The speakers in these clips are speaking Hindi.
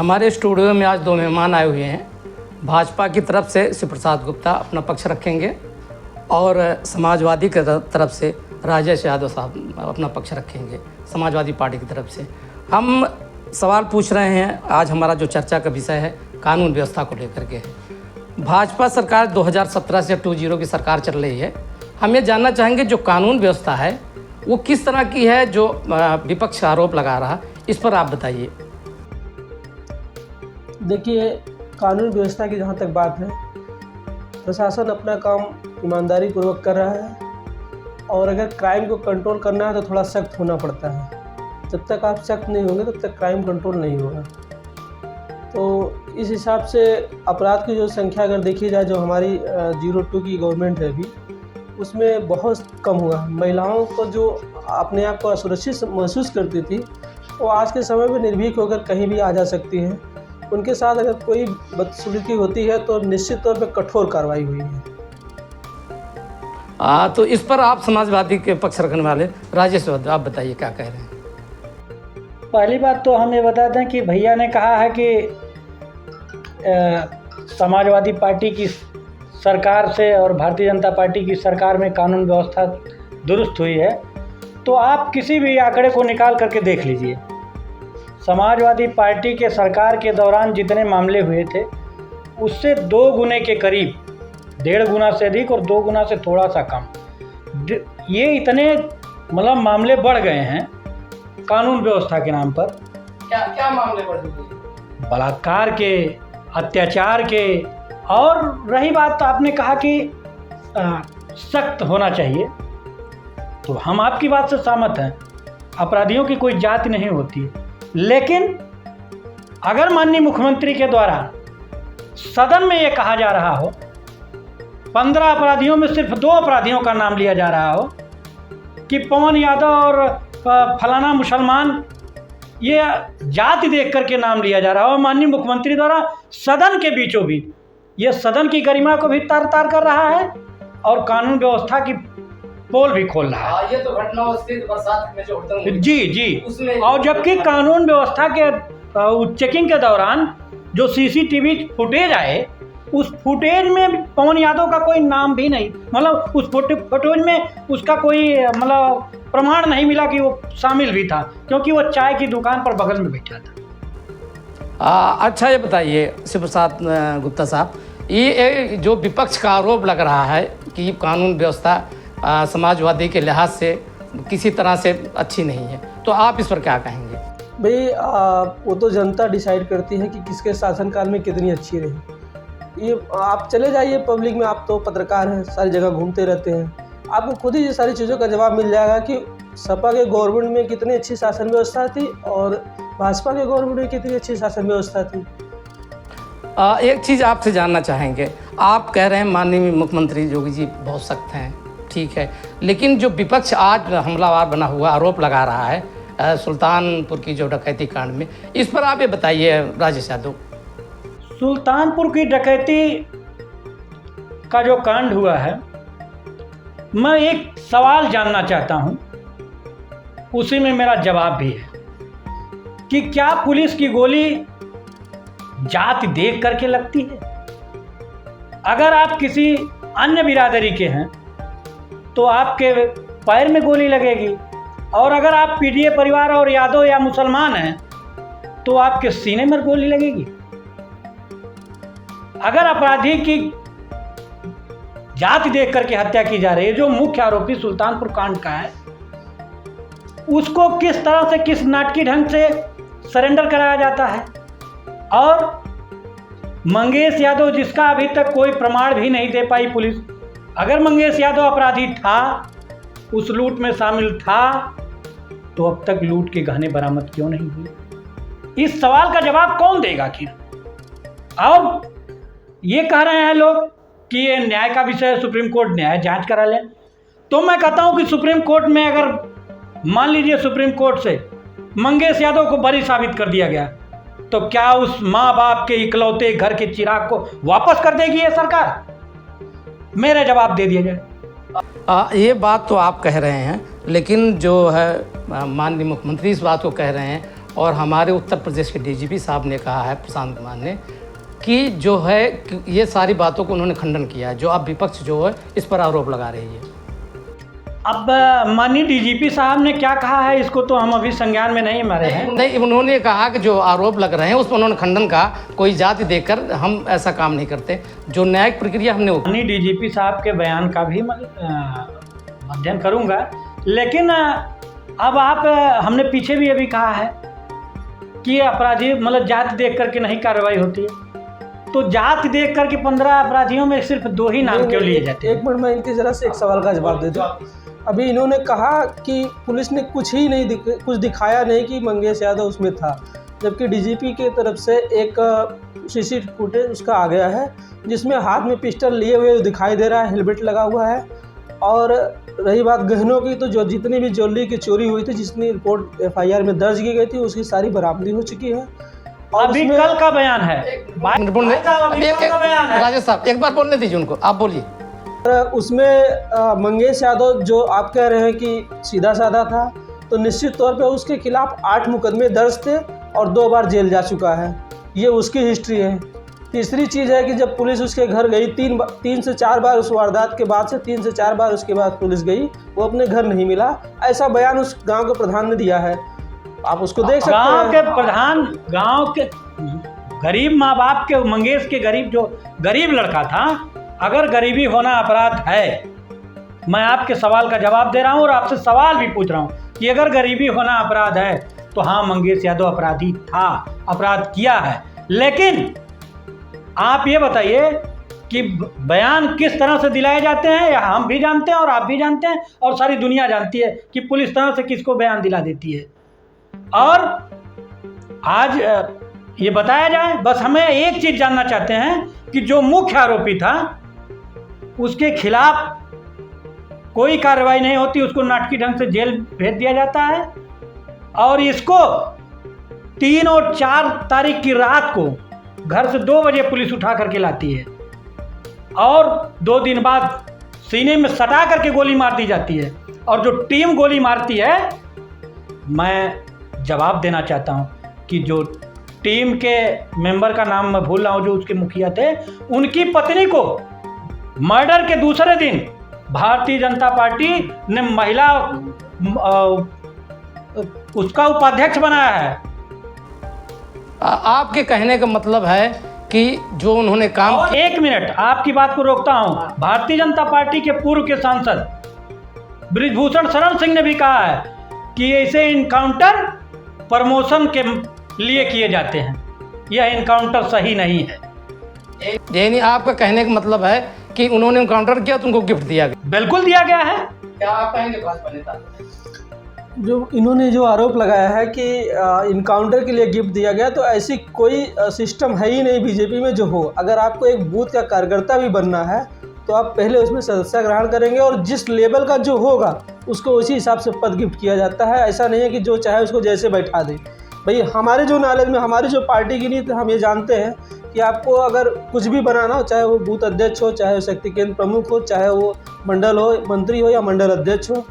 हमारे स्टूडियो में आज दो मेहमान आए हुए हैं। भाजपा की तरफ से शिव प्रसाद गुप्ता अपना पक्ष रखेंगे और समाजवादी की तरफ से राजेश यादव साहब अपना पक्ष रखेंगे, समाजवादी पार्टी की तरफ से। हम सवाल पूछ रहे हैं, आज हमारा जो चर्चा का विषय है कानून व्यवस्था को लेकर के है। भाजपा सरकार 2017 से 20 की सरकार चल रही है। हम ये जानना चाहेंगे जो कानून व्यवस्था है वो किस तरह की है, जो विपक्ष आरोप लगा रहा, इस पर आप बताइए। देखिए, कानून व्यवस्था की जहाँ तक बात है, प्रशासन अपना काम ईमानदारी पूर्वक कर रहा है और अगर क्राइम को कंट्रोल करना है तो थोड़ा सख्त होना पड़ता है। जब तक आप सख्त नहीं होंगे तब तक क्राइम कंट्रोल नहीं होगा। तो इस हिसाब से अपराध की जो संख्या अगर देखी जाए, जो हमारी 02 की गवर्नमेंट है अभी, उसमें बहुत कम हुआ। महिलाओं को जो अपने आप को असुरक्षित महसूस करती थी वो आज के समय में निर्भीक होकर कहीं भी आ जा सकती हैं। उनके साथ अगर कोई बदसलूकी होती है तो निश्चित तौर पर कठोर कार्रवाई हुई है। तो इस पर आप समाजवादी के पक्ष रखने वाले राजेश यादव, आप बताइए क्या कह रहे हैं। पहली बात तो हम ये बता दें कि भैया ने कहा है कि समाजवादी पार्टी की सरकार से और भारतीय जनता पार्टी की सरकार में कानून व्यवस्था दुरुस्त हुई है। तो आप किसी भी आंकड़े को निकाल करके देख लीजिए। समाजवादी पार्टी के सरकार के दौरान जितने मामले हुए थे उससे 2 गुने के करीब, 1.5 गुना से अधिक और 2 गुना से थोड़ा सा कम, ये इतने मामले बढ़ गए हैं कानून व्यवस्था के नाम पर। क्या क्या मामले बढ़ गए? बलात्कार के, अत्याचार के। और रही बात, आपने कहा कि सख्त होना चाहिए, तो हम आपकी बात से सहमत हैं। अपराधियों की कोई जाति नहीं होती, लेकिन अगर माननीय मुख्यमंत्री के द्वारा सदन में ये कहा जा रहा हो, 15 अपराधियों में सिर्फ 2 अपराधियों का नाम लिया जा रहा हो कि पवन यादव और फलाना मुसलमान, ये जाति देख करके नाम लिया जा रहा हो, माननीय मुख्यमंत्री द्वारा सदन के बीचों बीच ये सदन की गरिमा को भी तार तार कर रहा है और कानून व्यवस्था की पोल भी खोल रहा है। ये तो घटना बरसात में जो जी। और जबकि कानून व्यवस्था के चेकिंग के दौरान जो सीसीटीवी फुटेज आए, उस फुटेज में पवन यादव का कोई नाम भी नहीं, उस फुटेज में उसका कोई प्रमाण नहीं मिला कि वो शामिल भी था, क्योंकि वो चाय की दुकान पर बगल में बैठा था। अच्छा, ये बताइए शिव प्रसाद गुप्ता साहब, ये जो विपक्ष का आरोप लग रहा है कि कानून व्यवस्था समाजवादी के लिहाज से किसी तरह से अच्छी नहीं है, तो आप इस पर क्या कहेंगे? भाई, वो तो जनता डिसाइड करती है कि किसके शासनकाल में कितनी अच्छी रही। ये आप चले जाइए पब्लिक में, आप तो पत्रकार हैं, सारी जगह घूमते रहते हैं, आपको खुद ही ये सारी चीज़ों का जवाब मिल जाएगा कि सपा के गवर्नमेंट में कितनी अच्छी शासन व्यवस्था थी और भाजपा के गवर्नमेंट में कितनी अच्छी शासन व्यवस्था थी। एक चीज़ आपसे जानना चाहेंगे, आप कह रहे हैं माननीय मुख्यमंत्री योगी जी बहुत सख्त हैं, ठीक है, लेकिन जो विपक्ष आज हमलावर बना हुआ आरोप लगा रहा है सुल्तानपुर की जो डकैती कांड में, इस पर आप ये बताइए राजेश यादव। सुल्तानपुर की डकैती का जो कांड हुआ है, मैं एक सवाल जानना चाहता हूं, उसी में मेरा जवाब भी है कि क्या पुलिस की गोली जाति देख करके लगती है? अगर आप किसी अन्य बिरादरी के हैं तो आपके पैर में गोली लगेगी, और अगर आप पीडीए परिवार और यादव या मुसलमान हैं तो आपके सीने में गोली लगेगी। अगर अपराधी की जाति देख करके हत्या की जा रही है, जो मुख्य आरोपी सुल्तानपुर कांड का है, उसको किस तरह से, किस नाटकीय ढंग से सरेंडर कराया जाता है, और मंगेश यादव जिसका अभी तक कोई प्रमाण भी नहीं दे पाई पुलिस, अगर मंगेश यादव अपराधी था, उस लूट में शामिल था, तो अब तक लूट के गहने बरामद क्यों नहीं हुए? इस सवाल का जवाब कौन देगा आखिर? और ये कह रहे हैं लोग कि ये न्याय का विषय है, सुप्रीम कोर्ट न्याय जांच करा ले। तो मैं कहता हूं कि सुप्रीम कोर्ट में अगर मान लीजिए सुप्रीम कोर्ट से मंगेश यादव को बरी साबित कर दिया गया, तो क्या उस माँ बाप के इकलौते घर के चिराग को वापस कर देगी ये सरकार? मेरा जवाब दे दिया जाए। ये बात तो आप कह रहे हैं, लेकिन जो है माननीय मुख्यमंत्री इस बात को कह रहे हैं और हमारे उत्तर प्रदेश के डीजीपी साहब ने कहा है, प्रशांत कुमार ने, कि जो है कि ये सारी बातों को उन्होंने खंडन किया है, जो अब विपक्ष जो है इस पर आरोप लगा रही है। अब माननीय डीजीपी साहब ने क्या कहा है इसको तो हम अभी संज्ञान में नहीं मारे हैं। नहीं, उन्होंने कहा कि जो आरोप लग रहे हैं उस पर उन्होंने खंडन कहा, कोई जाति देखकर हम ऐसा काम नहीं करते, जो न्यायिक प्रक्रिया हमने माननीय डीजीपी साहब के बयान का भी अध्ययन करूंगा, लेकिन अब आप हमने पीछे भी अभी कहा है कि अपराधी मतलब जाति देख करके नहीं कार्रवाई होती है, तो जाति देख करके 15 अपराधियों में सिर्फ 2 ही नाम क्यों लिए जाते हैं? एक मिनट में इनके जरा से एक सवाल का जवाब दे दूं। अभी इन्होंने कहा कि पुलिस ने कुछ दिखाया नहीं कि मंगेश यादव उसमें था, जबकि डीजीपी की तरफ से एक सीसीटीवी फुटेज उसका आ गया है जिसमें हाथ में पिस्टल लिए हुए दिखाई दे रहा है, हेलमेट लगा हुआ है। और रही बात गहनों की, तो जो जितनी भी ज्वेलरी की चोरी हुई थी, जितनी रिपोर्ट एफआईआर में दर्ज की गई थी, उसकी सारी बरामदी हो चुकी है। और अभी कल का बयान है, राजेश साहब एक बार बोलने दीजिए उनको, आप बोलिए। उसमें मंगेश यादव जो आप कह रहे हैं कि सीधा साधा था, तो निश्चित तौर पे उसके खिलाफ 8 मुकदमे दर्ज थे और 2 बार जेल जा चुका है, ये उसकी हिस्ट्री है। तीसरी चीज़ है कि जब पुलिस उसके घर गई 3 से 4 बार, उस वारदात के बाद से 3 से 4 बार उसके बाद पुलिस गई, वो अपने घर नहीं मिला, ऐसा बयान उस गांव के प्रधान ने दिया है, आप उसको देख सकते हैं। गांव के प्रधान, गांव के गरीब माँ बाप के, मंगेश के गरीब लड़का था। अगर गरीबी होना अपराध है, मैं आपके सवाल का जवाब दे रहा हूँ और आपसे सवाल भी पूछ रहा हूँ कि अगर गरीबी होना अपराध है तो हाँ, मंगेश यादव अपराधी था, अपराध किया है। लेकिन आप ये बताइए कि बयान किस तरह से दिलाए जाते हैं, या हम भी जानते हैं और आप भी जानते हैं और सारी दुनिया जानती है कि पुलिस तरह से किसको बयान दिला देती है। और आज ये बताया जाए, बस हमें एक चीज़ जानना चाहते हैं कि जो मुख्य आरोपी था उसके खिलाफ कोई कार्रवाई नहीं होती, उसको नाटकी ढंग से जेल भेज दिया जाता है, और इसको 3 और 4 तारीख की रात को घर से 2 बजे पुलिस उठा करके लाती है और 2 दिन बाद सीने में सटा करके गोली मार दी जाती है। और जो टीम गोली मारती है, मैं जवाब देना चाहता हूं कि जो टीम के मेंबर का नाम मैं भूल रहा हूं, जो उसके मुखिया थे, उनकी पत्नी को मर्डर के दूसरे दिन भारतीय जनता पार्टी ने महिला उसका उपाध्यक्ष बनाया है। आपके कहने का मतलब है कि जो उन्होंने काम, एक मिनट आपकी बात को रोकता हूं, भारतीय जनता पार्टी के पूर्व के सांसद बृजभूषण शरण सिंह ने भी कहा है कि ऐसे इनकाउंटर प्रमोशन के लिए किए जाते हैं, यह इनकाउंटर सही नहीं है। यानी आपका कहने का मतलब है कि उन्होंने इनकाउंटर किया तो उनको गिफ्ट दिया गया? बिल्कुल दिया गया है। क्या आप कहेंगे भाजपा नेता? जो इन्होंने जो आरोप लगाया है कि इनकाउंटर के लिए गिफ्ट दिया गया, तो ऐसी कोई सिस्टम है ही नहीं बीजेपी में जो हो। अगर आपको एक बूथ का कार्यकर्ता भी बनना है तो आप पहले उसमें सदस्यता ग्रहण करेंगे और जिस लेवल का जो होगा उसको उसी हिसाब से पद गिफ्ट किया जाता है। ऐसा नहीं है कि जो चाहे उसको जैसे बैठा दे। भाई हमारे जो नॉलेज में, हमारी जो पार्टी की नीति, हम ये जानते हैं कि आपको अगर कुछ भी बनाना हो, चाहे वो बूथ अध्यक्ष हो, चाहे वो शक्ति केंद्र प्रमुख हो, चाहे वो मंडल हो, मंत्री हो या मंडल अध्यक्ष हो,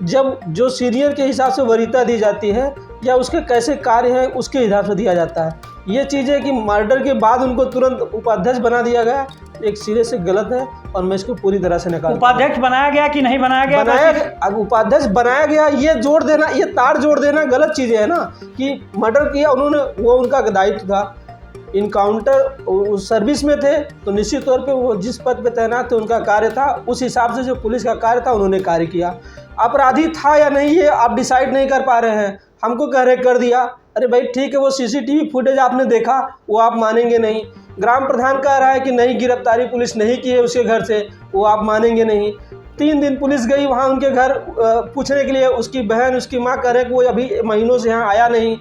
जब जो सीनियर के हिसाब से वरीयता दी जाती है या उसके कैसे कार्य हैं उसके हिसाब से दिया जाता है। ये चीज़ें कि मर्डर के बाद उनको तुरंत उपाध्यक्ष बना दिया गया, एक सिरे से गलत है और मैं इसको पूरी तरह से नकार। उपाध्यक्ष बनाया गया कि नहीं बनाया गया? अब उपाध्यक्ष बनाया गया, ये जोड़ देना, ये तार जोड़ देना गलत चीज़ें है ना, कि मर्डर किया उन्होंने, वो उनका दायित्व था। इनकाउंटर उस सर्विस में थे तो निश्चित तौर पे वो जिस पद पे तैनात थे उनका कार्य था, उस हिसाब से जो पुलिस का कार्य था उन्होंने कार्य किया। अपराधी था या नहीं ये आप डिसाइड नहीं कर पा रहे हैं, हमको कह रहे कर दिया। अरे भाई ठीक है, वो सीसीटीवी फुटेज आपने देखा, वो आप मानेंगे नहीं। ग्राम प्रधान कह रहा है कि नहीं, गिरफ्तारी पुलिस नहीं की है उसके घर से, वो आप मानेंगे नहीं। 3 दिन पुलिस गई वहाँ उनके घर पूछने के लिए, उसकी बहन उसकी माँ कह रहे कि वो अभी महीनों से यहाँ आया नहीं,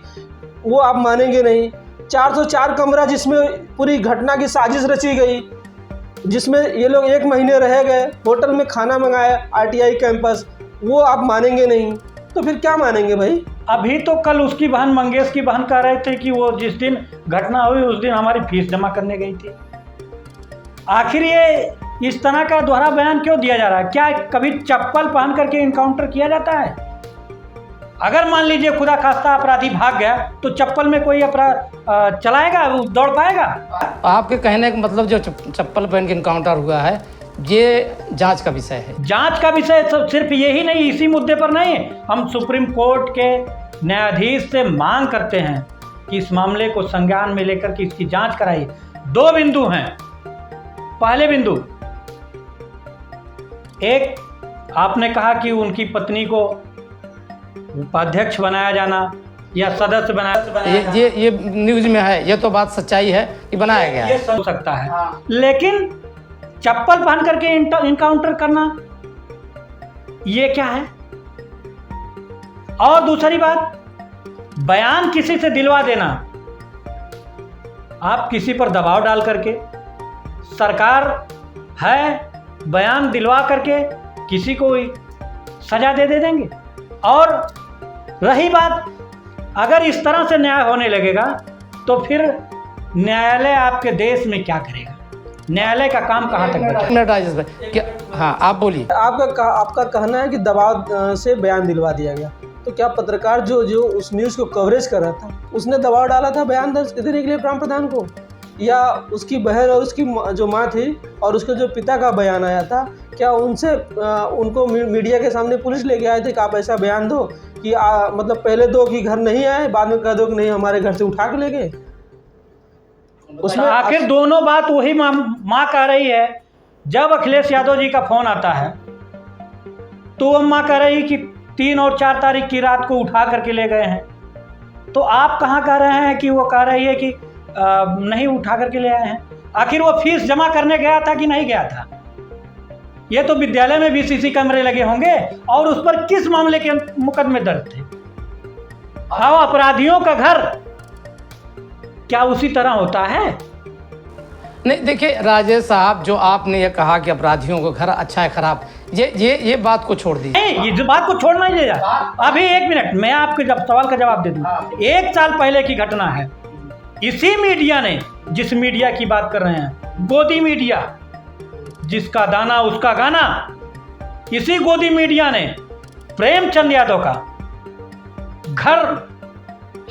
वो आप मानेंगे नहीं। 404 कमरा जिसमें पूरी घटना की साजिश रची गई, जिसमें ये लोग 1 महीने रह गए, होटल में खाना मंगाया आरटीआई कैंपस, वो आप मानेंगे नहीं। तो फिर क्या मानेंगे भाई? अभी तो कल उसकी बहन, मंगेश की बहन कह रहे थे कि वो जिस दिन घटना हुई उस दिन हमारी फीस जमा करने गई थी। आखिर ये इस तरह का दोहरा बयान क्यों दिया जा रहा है? क्या कभी चप्पल पहन करके इनकाउंटर किया जाता है? अगर मान लीजिए खुदा खास्ता अपराधी भाग गया तो चप्पल में कोई अपराध चलाएगा, वो दौड़ पाएगा? आपके कहने का मतलब जो चप्पल पहन के इनकाउंटर हुआ है ये जांच का विषय है। जांच का विषय सिर्फ यही नहीं, इसी मुद्दे पर नहीं, हम सुप्रीम कोर्ट के न्यायाधीश से मांग करते हैं कि इस मामले को संज्ञान में लेकर के इसकी जांच कराई। 2 बिंदु हैं। पहले बिंदु, एक, आपने कहा कि उनकी पत्नी को उपाध्यक्ष बनाया जाना या सदस्य बनाया ये न्यूज में है, ये तो बात सच्चाई है कि बनाया गया है। ये हो सकता है, लेकिन चप्पल पहन करके इनकाउंटर करना ये क्या है? और दूसरी बात, बयान किसी से दिलवा देना, आप किसी पर दबाव डाल करके, सरकार है, बयान दिलवा करके किसी को सजा दे देंगे। और रही बात, अगर इस तरह से न्याय होने लगेगा तो फिर न्यायालय आपके देश में क्या करेगा? न्यायालय का काम कहाँ तक बचेगा? हाँ, आप बोलिए। आपका कहना है कि दबाव से बयान दिलवा दिया गया, तो क्या पत्रकार जो उस न्यूज़ को कवरेज कर रहा था उसने दबाव डाला था बयान दर्ज देने के लिए प्रांत प्रधान को, या उसकी बहन और उसकी जो माँ थी और उसके जो पिता का बयान आया था, क्या उनसे उनको मीडिया के सामने पुलिस लेके आए थे कि आप ऐसा बयान दो कि मतलब पहले दो कि घर नहीं आए, बाद में कह दो कि नहीं हमारे घर से उठा के ले गए? उसमें आखिर दोनों बात वही माँ कह रही है। जब अखिलेश यादव जी का फोन आता है तो वो माँ कह रही कि 3 और 4 तारीख की रात को उठा करके ले गए हैं, तो आप कहाँ कह रहे हैं कि वो कह रही है कि नहीं उठा करके ले आए हैं? आखिर वो फीस जमा करने गया था कि नहीं गया था? ये तो विद्यालय में भी सीसी कैमरे लगे होंगे, और उस पर किस मामले के मुकदमे दर्ज थे? हाँ, अपराधियों का घर क्या उसी तरह होता है? नहीं, देखिए राजेश साहब, जो आपने ये कहा कि अपराधियों को घर अच्छा है खराब, ये बात को छोड़ दीजिए। नहीं, ये बात को छोड़ना ही नहीं। अभी 1 मिनट, मैं आपके सवाल का जवाब दे दूं। 1 साल पहले की घटना है, इसी मीडिया ने, जिस मीडिया की बात कर रहे हैं, गोदी मीडिया, जिसका दाना उसका गाना, इसी गोदी मीडिया ने प्रेमचंद यादव का घर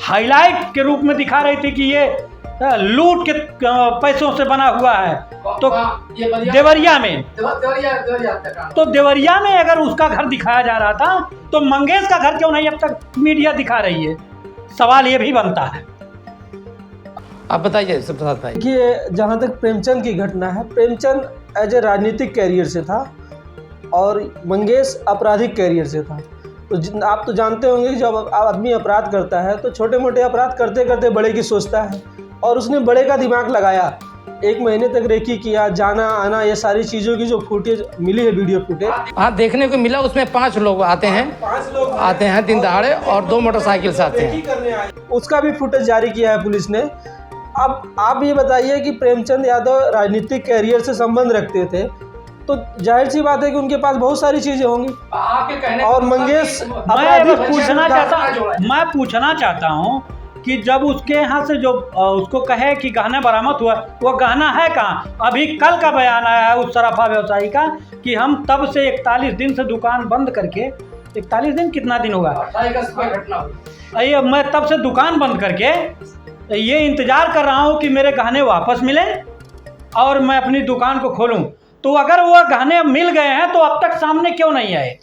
हाईलाइट के रूप में दिखा रही थी कि ये लूट के पैसों से बना हुआ है। तो देवरिया में, तो देवरिया में अगर उसका घर दिखाया जा रहा था तो मंगेश का घर क्यों नहीं अब तक मीडिया दिखा रही है? सवाल ये भी बनता है। आप बताइए सुप्रसाद भाई। कि जहाँ तक प्रेमचंद की घटना है, प्रेमचंद एज ए राजनीतिक कैरियर से था और मंगेश आपराधिक कैरियर से था। तो आप तो जानते होंगे कि जब आदमी अपराध करता है तो छोटे मोटे अपराध करते करते बड़े की सोचता है, और उसने बड़े का दिमाग लगाया। 1 महीने तक रेकी किया, जाना आना, ये सारी चीज़ों की जो फुटेज मिली है, वीडियो फुटेज, हाँ देखने को मिला। उसमें 5 लोग आते हैं, 5 लोग आते हैं दिन दहाड़े, और 2 मोटरसाइकिल से आते हैं। उसका भी फुटेज जारी किया है पुलिस ने। अब आप ये बताइए कि प्रेमचंद यादव राजनीतिक कैरियर से संबंध रखते थे, तो जाहिर सी बात है कि उनके पास बहुत सारी चीजें होंगी। और मंगेश मैं पूछना चाहता हूँ कि जब उसके यहाँ से जो उसको कहे कि गहना बरामद हुआ, वो गहना है कहाँ? अभी कल का बयान आया है उस सराफा व्यवसायी का कि हम तब से 41 दिन से दुकान बंद करके, 41 दिन कितना दिन होगा, मैं तब से दुकान बंद करके ये इंतजार कर रहा हूँ कि मेरे गहने वापस मिले और मैं अपनी दुकान को खोलूँ। तो अगर वो गहने मिल गए हैं तो अब तक सामने क्यों नहीं आए?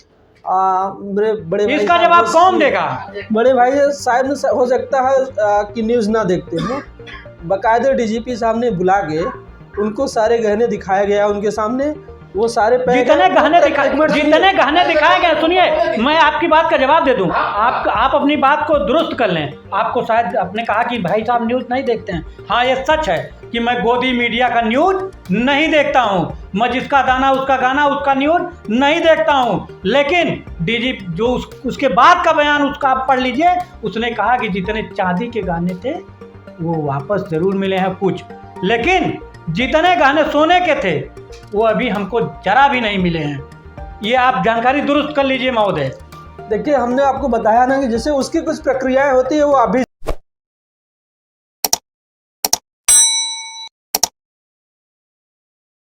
मेरे बड़े भाई, इसका जवाब कौन देगा? बड़े भाई शायद हो सकता है कि न्यूज़ ना देखते हो। बाकायदे डीजीपी साहब ने बुला के उनको सारे गहने दिखाया गया, उनके सामने वो सारे जितने गहने दिखाए गए, सुनिए मैं आपकी बात का जवाब दे दूं, आप अपनी बात को दुरुस्त कर लें। आपको शायद आपने कहा कि भाई साहब न्यूज़ नहीं देखते हैं। हाँ, ये सच है कि मैं गोदी मीडिया का न्यूज़ नहीं देखता हूं। मैं जिसका दाना उसका गाना, उसका न्यूज़ नहीं देखता हूं। लेकिन डीजीपी जो उसके बाद का बयान उसका आप पढ़ लीजिए, उसने कहा कि जितने चांदी के गहने थे वो वापस जरूर मिले हैं कुछ, लेकिन जितने गहने सोने के थे वो अभी हमको जरा भी नहीं मिले हैं। ये आप जानकारी दुरुस्त कर लीजिए महोदय। देखिए, हमने आपको बताया ना कि जैसे उसकी कुछ प्रक्रियाएं होती है वो आप भी